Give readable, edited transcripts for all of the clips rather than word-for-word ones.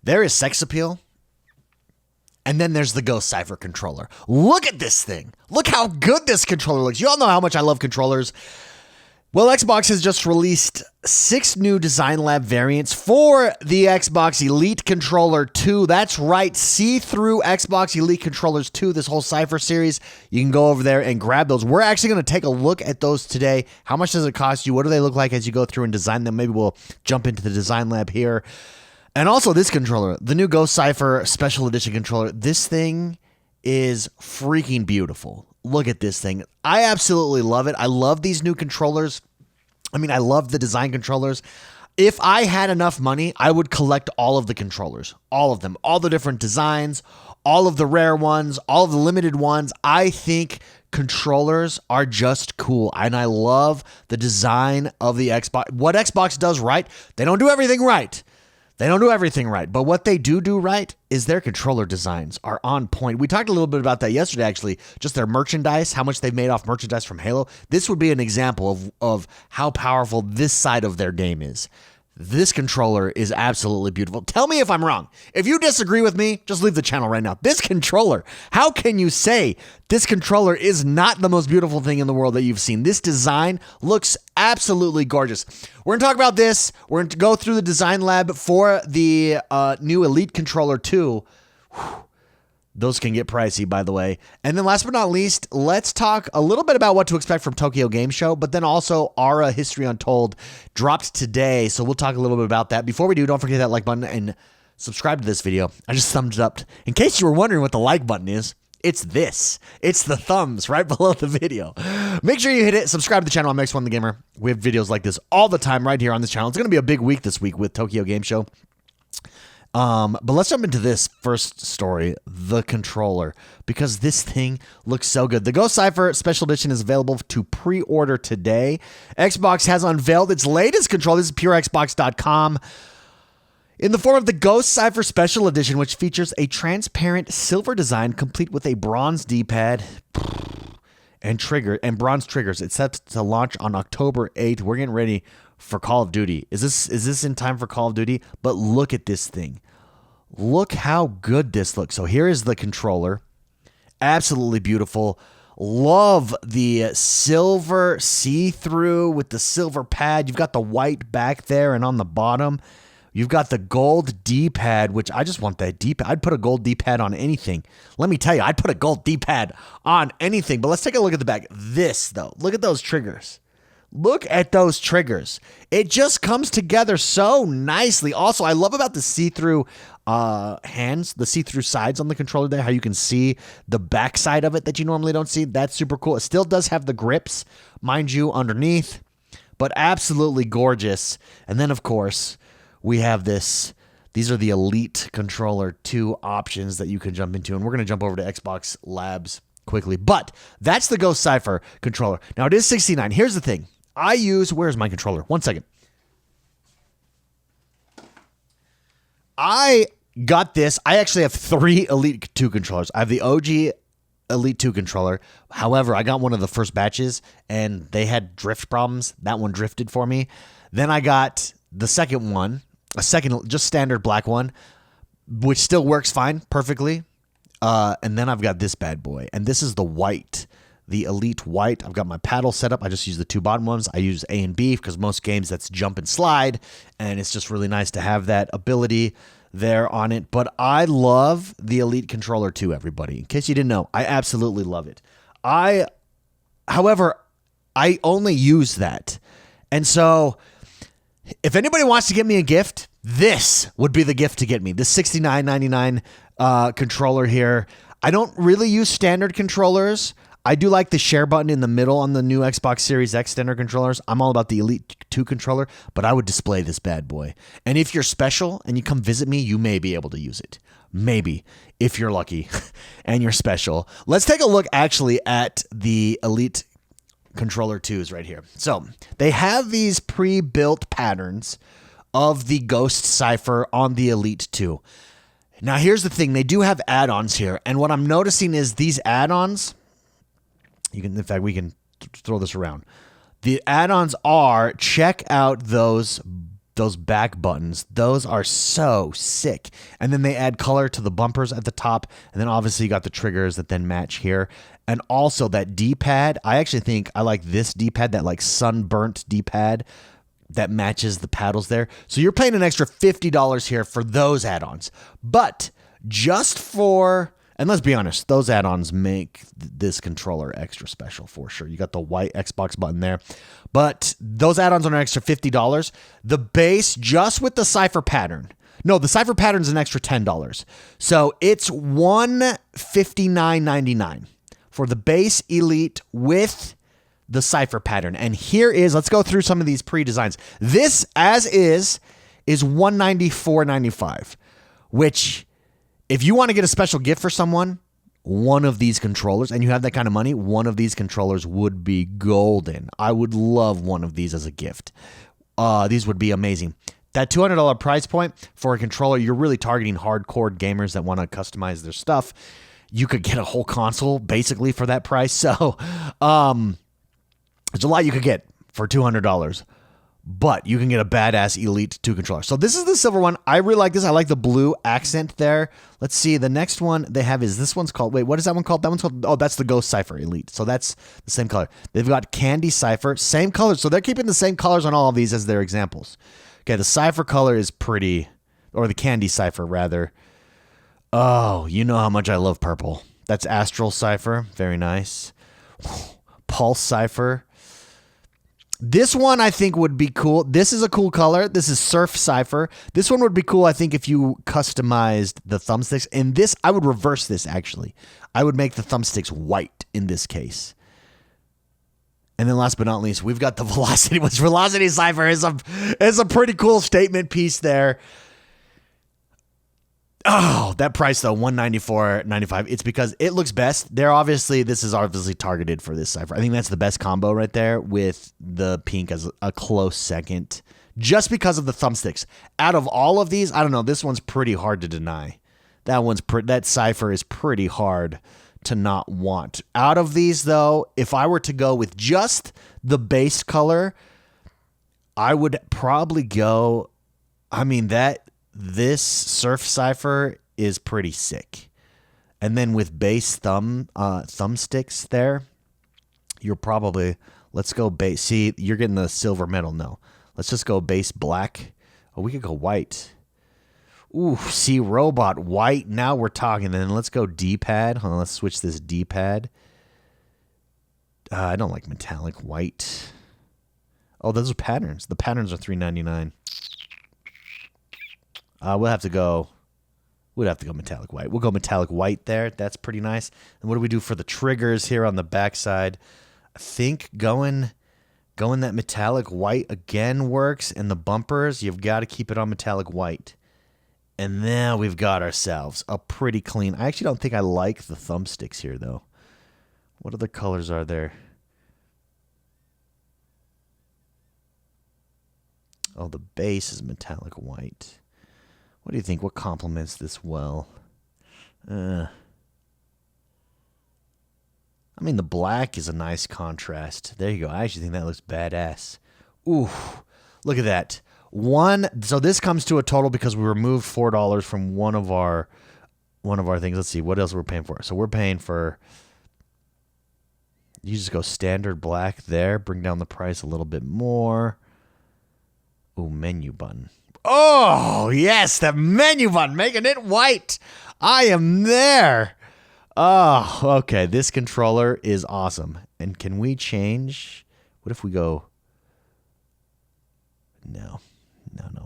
There is sex appeal. And then there's the Ghost Cipher controller. Look at this thing. Look how good this controller looks. You all know how much I love controllers. Well, Xbox has just released 6 new Design Lab variants for the Xbox Elite Controller 2. That's right, see-through Xbox Elite Controllers 2, this whole Cipher series. You can go over there and grab those. We're actually going to take a look at those today. How much does it cost you? What do they look like as you go through and design them? Maybe we'll jump into the Design Lab here. And also this controller, the new Ghost Cipher Special Edition controller. This thing is freaking beautiful. Look at this thing. I absolutely love it. I love these new controllers. I mean, I love the design controllers. If I had enough money, I would collect all of the controllers, all of them, all the different designs, all of the rare ones, all of the limited ones. I think controllers are just cool, and I love the design of the Xbox. What Xbox does right, they don't do everything right. They don't do everything right, but what they do right is their controller designs are on point. We talked a little bit about that yesterday, actually, just their merchandise, how much they've made off merchandise from Halo. This would be an example of how powerful this side of their game is. This controller is absolutely beautiful. Tell me if I'm wrong. If you disagree with me, just leave the channel right now. This controller, how can you say this controller is not the most beautiful thing in the world that you've seen? This design looks absolutely gorgeous. We're going to talk about this. We're going to go through the design lab for the new Elite Controller 2. Whew. Those can get pricey, by the way. And then last but not least, let's talk a little bit about what to expect from Tokyo Game Show, but then also Aura History Untold dropped today, so we'll talk a little bit about that. Before we do, don't forget that like button and subscribe to this video. I just thumbs up. In case you were wondering what the like button is, it's this. It's the thumbs right below the video. Make sure you hit it. Subscribe to the channel. I'm X1 the Gamer. We have videos like this all the time right here on this channel. It's going to be a big week this week with Tokyo Game Show. But let's jump into this first story, the controller, because this thing looks so good. The Ghost Cipher Special Edition is available to pre-order today. Xbox has unveiled its latest controller. This is PureXbox.com. In the form of the Ghost Cipher Special Edition, which features a transparent silver design complete with a bronze D-pad and bronze triggers. It's set to launch on October 8th. We're getting ready for Call of Duty. Is this in time for Call of Duty? But look at this thing. Look how good this looks. So here is the controller. Absolutely beautiful. Love the silver see-through with the silver pad. You've got the white back there, and on the bottom, you've got the gold D-pad, which I just want that D-pad. I'd put a gold D-pad on anything. Let me tell you, I'd put a gold D-pad on anything. But let's take a look at the back. This, though, look at those triggers. Look at those triggers. It just comes together so nicely. Also, I love about the see-through hands, the see-through sides on the controller there, how you can see the back side of it that you normally don't see. That's super cool. It still does have the grips, mind you, underneath, but absolutely gorgeous. And then, of course, we have this. These are the Elite Controller 2 options that you can jump into, and we're going to jump over to Xbox Labs quickly. But that's the Ghost Cipher controller. Now, it is $69. Here's the thing. Where's my controller? One second. I got this. I actually have 3 Elite 2 controllers. I have the OG Elite 2 controller. However, I got one of the first batches, and they had drift problems. That one drifted for me. Then I got the second one, just standard black one, which still works fine, perfectly. And then I've got this bad boy, and this is the white. The Elite White. I've got my paddle set up. I just use the 2 bottom ones. I use A and B because most games that's jump and slide, and it's just really nice to have that ability there on it. But I love the Elite Controller 2, everybody. In case you didn't know, I absolutely love it. However, I only use that. And so if anybody wants to get me a gift, this would be the gift to get me. This $69.99 controller here. I don't really use standard controllers. I do like the share button in the middle on the new Xbox Series X standard controllers. I'm all about the Elite 2 controller, but I would display this bad boy. And if you're special and you come visit me, you may be able to use it. Maybe, if you're lucky and you're special. Let's take a look actually at the Elite Controller 2s right here. So they have these pre-built patterns of the Ghost Cipher on the Elite 2. Now here's the thing. They do have add-ons here. And what I'm noticing is these add-ons, in fact, we can throw this around. The add-ons are, check out those those back buttons. Those are so sick. And then they add color to the bumpers at the top. And then obviously you got the triggers that then match here. And also that D-pad. I actually think I like this D-pad, that like sunburnt D-pad that matches the paddles there. So you're paying an extra $50 here for those add-ons. But just for, and let's be honest, those add-ons make this controller extra special for sure. You got the white Xbox button there. But those add-ons are an extra $50. The base, just with the Cipher pattern. No, the Cipher pattern is an extra $10. So it's $159.99 for the base Elite with the Cipher pattern. And here is, let's go through some of these pre-designs. This, as is $194.95, which, if you want to get a special gift for someone, one of these controllers, and you have that kind of money, one of these controllers would be golden. I would love one of these as a gift. These would be amazing. That $200 price point for a controller, you're really targeting hardcore gamers that want to customize their stuff. You could get a whole console basically for that price. So, there's a lot you could get for $200, but you can get a badass Elite 2 controller. So this is the silver one. I really like this. I like the blue accent there. Let's see. The next one they have is, this one's called, wait, what is that one called? That one's called, oh, that's the Ghost Cipher Elite. So that's the same color. They've got Candy Cipher, same colors. So they're keeping the same colors on all of these as their examples. Okay, the Cipher color is pretty, or the Candy Cipher rather. Oh, you know how much I love purple. That's Astral Cipher. Very nice. Pulse Cipher. This one I think would be cool. This is a cool color. This is Surf Cipher. This one would be cool, I think, if you customized the thumbsticks. In this, I would reverse this, actually. I would make the thumbsticks white in this case. And then last but not least, we've got the Velocity, which Velocity Cipher is a pretty cool statement piece there. Oh, that price though, $194.95. It's because it looks best. This is obviously targeted for this Cipher. I think that's the best combo right there, with the pink as a close second, just because of the thumbsticks. Out of all of these, I don't know, this one's pretty hard to deny. That Cipher is pretty hard to not want. Out of these though, if I were to go with just the base color, I would probably go, this Surf Cipher is pretty sick. And then with base thumbsticks there, you're probably, let's go base. See, you're getting the silver medal. No, let's just go base black. Oh, we could go white. Ooh, see, robot white. Now we're talking. Then let's go D-pad. Hold on, let's switch this D-pad. I don't like metallic white. Oh, those are patterns. The patterns are $3.99. We'd have to go metallic white. We'll go metallic white there. That's pretty nice. And what do we do for the triggers here on the backside? I think going that metallic white again works. And the bumpers, you've got to keep it on metallic white. And then we've got ourselves a pretty clean. I actually don't think I like the thumbsticks here though. What other colors are there? Oh, the base is metallic white. What do you think? What complements this well? The black is a nice contrast. There you go. I actually think that looks badass. Ooh, look at that. So this comes to a total because we removed $4 from one of our things. Let's see what else we're paying for. So we're paying for. You just go standard black there. Bring down the price a little bit more. Ooh, menu button. Oh, yes, the menu button, making it white. I am there. Oh, okay. This controller is awesome. And can we change? What if we go? No.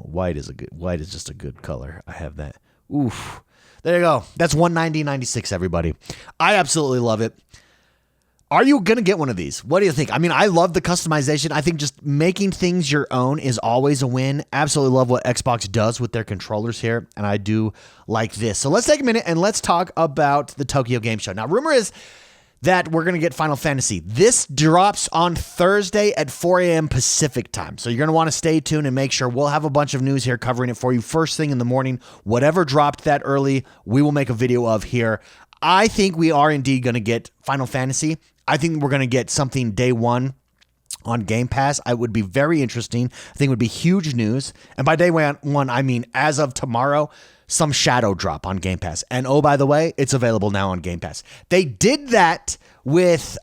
White is just a good color. I have that. Oof. There you go. That's $190.96, everybody. I absolutely love it. Are you going to get one of these? What do you think? I love the customization. I think just making things your own is always a win. Absolutely love what Xbox does with their controllers here, and I do like this. So let's take a minute and let's talk about the Tokyo Game Show. Now, rumor is that we're going to get Final Fantasy. This drops on Thursday at 4 a.m. Pacific time. So you're going to want to stay tuned and make sure we'll have a bunch of news here covering it for you first thing in the morning. Whatever dropped that early, we will make a video of here. I think we are indeed going to get Final Fantasy. I think we're going to get something day one on Game Pass. It would be very interesting. I think it would be huge news. And by day one, I mean as of tomorrow, some shadow drop on Game Pass. And oh, by the way, it's available now on Game Pass. They did that with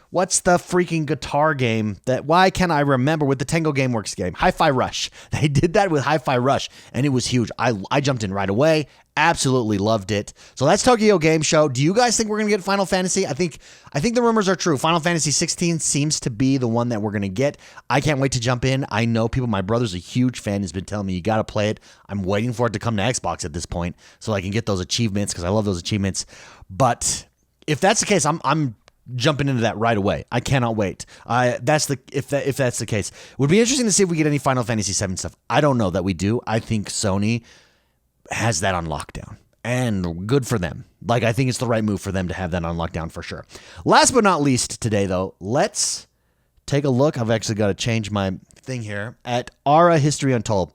what's the freaking guitar game that, why can't I remember, with the Tango Gameworks game, Hi-Fi Rush. They did that with Hi-Fi Rush, and it was huge. I jumped in right away. Absolutely loved it. So that's Tokyo Game Show. Do you guys think we're going to get Final Fantasy? I think the rumors are true. Final Fantasy 16 seems to be the one that we're going to get. I can't wait to jump in. I know people, my brother's a huge fan. He's been telling me you got to play it. I'm waiting for it to come to Xbox at this point so I can get those achievements because I love those achievements. But if that's the case, I'm jumping into that right away. I cannot wait. If that's the case, it would be interesting to see if we get any Final Fantasy 7 stuff. I don't know that we do. I think Sony has that on lockdown, and good for them. Like, I think it's the right move for them to have that on lockdown for sure. Last but not least today, though, let's take a look. I've actually got to change my thing here at Ara History Untold.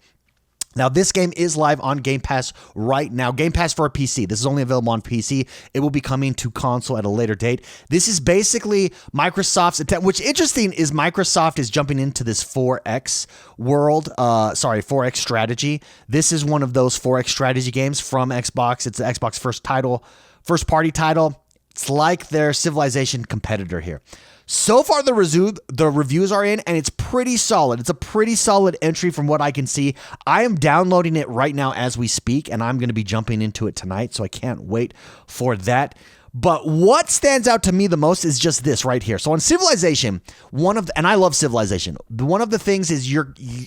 Now, this game is live on Game Pass right now. Game Pass for a PC. This is only available on PC. It will be coming to console at a later date. This is basically Microsoft's attempt. What's interesting is Microsoft is jumping into this 4X world. 4X strategy. This is one of those 4X strategy games from Xbox. It's the Xbox first party title. It's like their Civilization competitor here. So far, the reviews are in, and it's pretty solid. It's a pretty solid entry from what I can see. I am downloading it right now as we speak, and I'm going to be jumping into it tonight, so I can't wait for that. But what stands out to me the most is just this right here. So on Civilization, and I love Civilization. One of the things is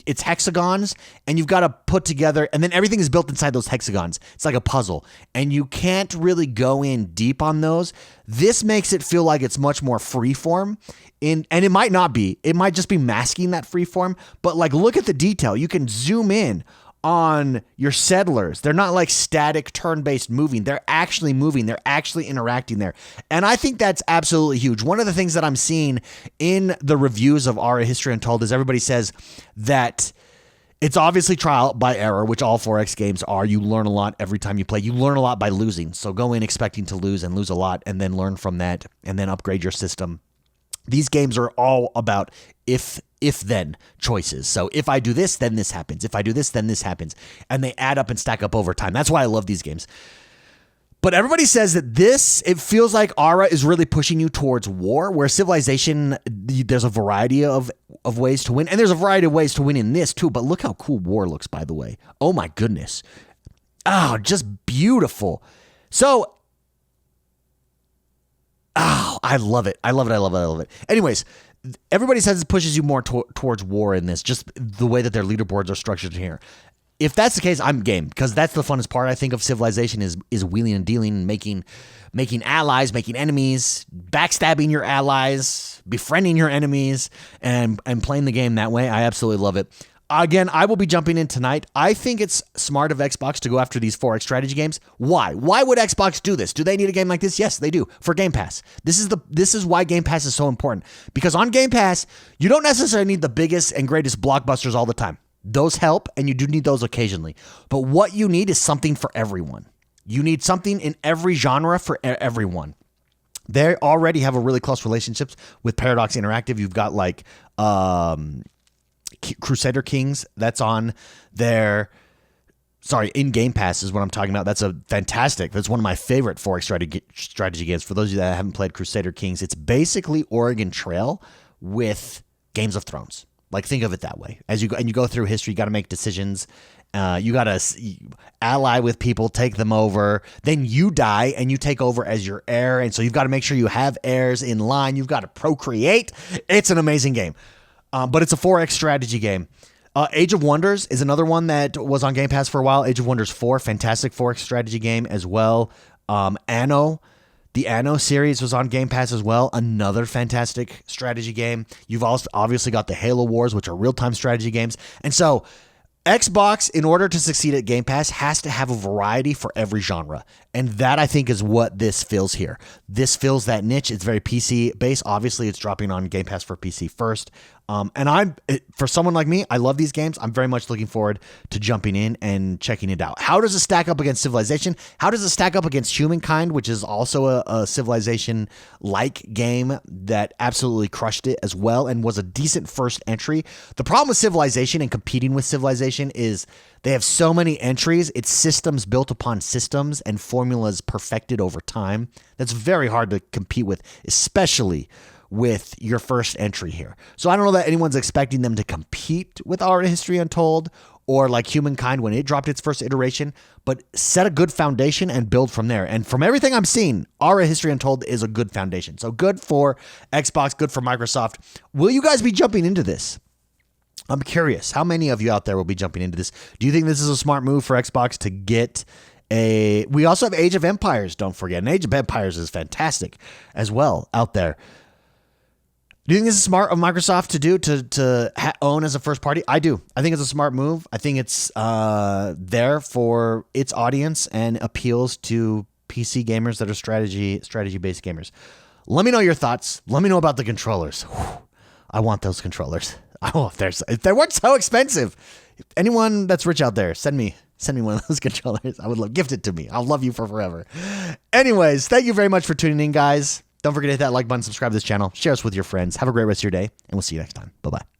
it's hexagons, and you've got to put together, and then everything is built inside those hexagons. It's like a puzzle, and you can't really go in deep on those. This makes it feel like it's much more freeform, and it might not be. It might just be masking that freeform. But like, look at the detail. You can zoom in on your settlers. They're not like static turn-based moving. They're actually moving. They're actually interacting there. And I think that's absolutely huge. One of the things that I'm seeing in the reviews of Ara History Untold is everybody says that it's obviously trial by error, which all 4X games are. You learn a lot every time you play. You learn a lot by losing. So go in expecting to lose and lose a lot, and then learn from that, and then upgrade your system. These games are all about if-then choices. So if I do this, then this happens. If I do this, then this happens. And they add up and stack up over time. That's why I love these games. But everybody says that it feels like Ara is really pushing you towards war, where Civilization, there's a variety of ways to win. And there's a variety of ways to win in this too. But look how cool war looks, by the way. Oh my goodness. Oh, just beautiful. So, I love it. I love it. Anyways, everybody says it pushes you more towards war in this, just the way that their leaderboards are structured here. If that's the case, I'm game, because that's the funnest part, I think, of Civilization is wheeling and dealing, making allies, making enemies, backstabbing your allies, befriending your enemies, and playing the game that way. I absolutely love it. Again, I will be jumping in tonight. I think it's smart of Xbox to go after these 4X strategy games. Why? Why would Xbox do this? Do they need a game like this? Yes, they do. For Game Pass. This is why Game Pass is so important. Because on Game Pass, you don't necessarily need the biggest and greatest blockbusters all the time. Those help, and you do need those occasionally. But what you need is something for everyone. You need something in every genre for everyone. They already have a really close relationships with Paradox Interactive. You've got like Crusader Kings, that's on their, in Game Pass is what I'm talking about. That's one of my favorite 4X strategy games. For those of you that haven't played Crusader Kings, it's basically Oregon Trail with Games of Thrones. Like, think of it that way. As you go through history, you got to make decisions. You got to ally with people, take them over. Then you die and you take over as your heir. And so you've got to make sure you have heirs in line. You've got to procreate. It's an amazing game. But it's a 4X strategy game. Age of Wonders is another one that was on Game Pass for a while. Age of Wonders 4, fantastic 4X strategy game as well. Anno, the Anno series was on Game Pass as well. Another fantastic strategy game. You've also obviously got the Halo Wars, which are real-time strategy games. And so Xbox, in order to succeed at Game Pass, has to have a variety for every genre. And that, I think, is what this fills here. This fills that niche. It's very PC-based. Obviously, it's dropping on Game Pass for PC first. For someone like me, I love these games. I'm very much looking forward to jumping in and checking it out. How does it stack up against Civilization? How does it stack up against Humankind, which is also a Civilization-like game that absolutely crushed it as well and was a decent first entry? The problem with Civilization and competing with Civilization is they have so many entries. It's systems built upon systems and formulas perfected over time. That's very hard to compete with, especially with your first entry here. So I don't know that anyone's expecting them to compete with Art History Untold or like Humankind when it dropped its first iteration, but set a good foundation and build from there. And from everything I'm seeing, Aura History Untold is a good foundation. So good for Xbox, good for Microsoft. Will you guys be jumping into this? I'm curious. How many of you out there will be jumping into this? Do you think this is a smart move for Xbox to get a... We also have Age of Empires, don't forget. And Age of Empires is fantastic as well out there. Do you think this is smart of Microsoft to do, to own as a first party? I do. I think it's a smart move. I think it's there for its audience and appeals to PC gamers that are strategy-based gamers. Let me know your thoughts. Let me know about the controllers. Whew, I want those controllers. Oh, if they weren't so expensive. If anyone that's rich out there, send me one of those controllers. I would gift it to me. I'll love you for forever. Anyways, thank you very much for tuning in, guys. Don't forget to hit that like button, subscribe to this channel, share us with your friends. Have a great rest of your day, and we'll see you next time. Bye-bye.